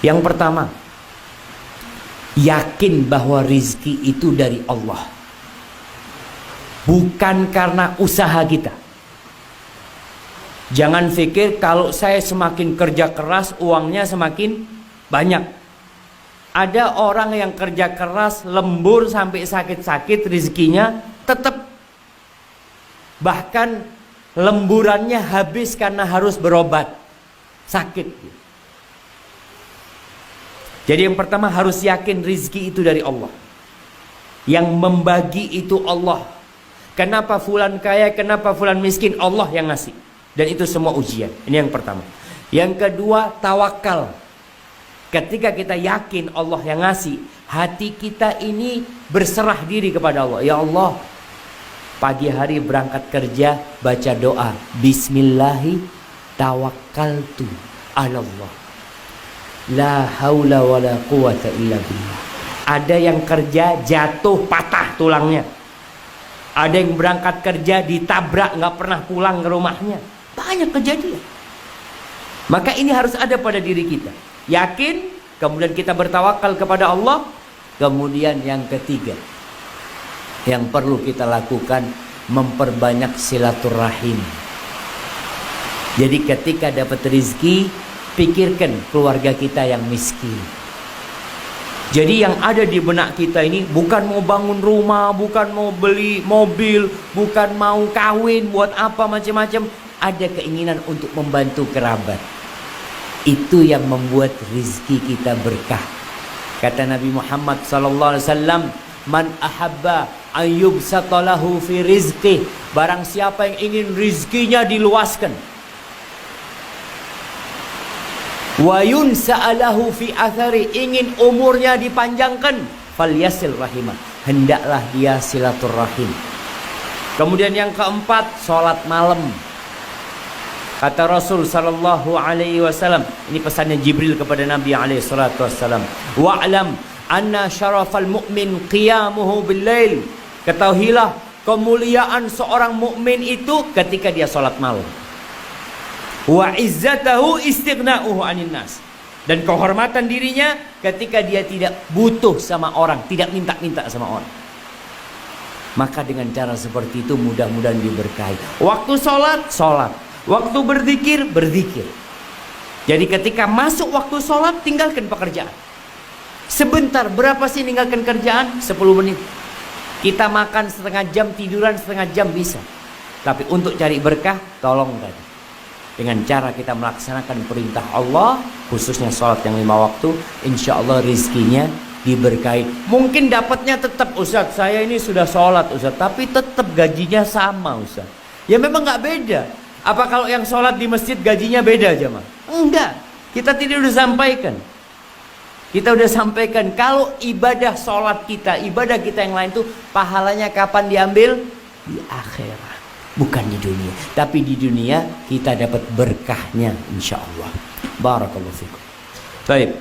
Yang pertama, yakin bahwa rizki itu dari Allah, bukan karena usaha kita. Jangan pikir kalau saya semakin kerja keras uangnya semakin banyak. Ada orang yang kerja keras lembur sampai sakit-sakit rizkinya tetap, bahkan lemburannya habis karena harus berobat sakit. Jadi yang pertama harus yakin rizki itu dari Allah. Yang membagi itu Allah. Kenapa fulan kaya, kenapa fulan miskin, Allah yang ngasih. Dan itu semua ujian. Ini yang pertama. Yang kedua, tawakal. Ketika kita yakin Allah yang ngasih, hati kita ini berserah diri kepada Allah. Ya Allah, pagi hari berangkat kerja, baca doa, Bismillahi tawakkaltu ala Allah, la haula wa la quwata illa billah. Ada yang kerja jatuh patah tulangnya. Ada yang berangkat kerja ditabrak nggak pernah pulang ke rumahnya. Banyak kejadian. Maka ini harus ada pada diri kita. Yakin, kemudian kita bertawakal kepada Allah. Kemudian yang ketiga yang perlu kita lakukan, memperbanyak silaturahim. Jadi ketika dapat rezeki, pikirkan keluarga kita yang miskin. Jadi yang ada di benak kita ini bukan mau bangun rumah, bukan mau beli mobil, bukan mau kawin, buat apa macam-macam. Ada keinginan untuk membantu kerabat. Itu yang membuat rizki kita berkah. Kata Nabi Muhammad SAW, man ahabba ayyubsata lahu fi rizqih, barang siapa yang ingin rizkinya diluaskan, wa yunsa'alahu fi athari, ingin umurnya dipanjangkan, falyasil rahimah, hendaklah dia silaturahim. Kemudian yang keempat, sholat malam. Kata Rasul sallallahu alaihi wasallam, ini pesannya Jibril kepada Nabi alaihi salatu wasallam, wa'lam anna syarafal mu'min qiyamuhu bil-lail. Ketahuilah kemuliaan seorang mukmin itu ketika dia sholat malam. Wa izzatahu istighna'uhu 'anil nas. Dan kehormatan dirinya ketika dia tidak butuh sama orang, tidak minta-minta sama orang. Maka dengan cara seperti itu mudah-mudahan diberkahi. Waktu sholat, sholat. Waktu berzikir, berzikir. Jadi ketika masuk waktu sholat, tinggalkan pekerjaan. Sebentar, berapa sih ninggalkan kerjaan? 10 menit. Kita makan setengah jam, tiduran setengah jam bisa. Tapi untuk cari berkah, tolong tadi. Dengan cara kita melaksanakan perintah Allah, khususnya sholat yang 5 waktu, insya Allah rizkinya diberkahi. Mungkin dapatnya tetap, Ustaz, saya ini sudah sholat Ustaz, tapi tetap gajinya sama Ustaz. Ya memang nggak beda. Apa kalau yang sholat di masjid gajinya beda jemaah? Enggak. Kita tidak udah sampaikan. Kita udah sampaikan kalau ibadah sholat kita, ibadah kita yang lain tuh pahalanya kapan diambil? Di akhirat, bukan di dunia. Tapi di dunia kita dapat berkahnya insya Allah. Barakallahu fikum. Baik.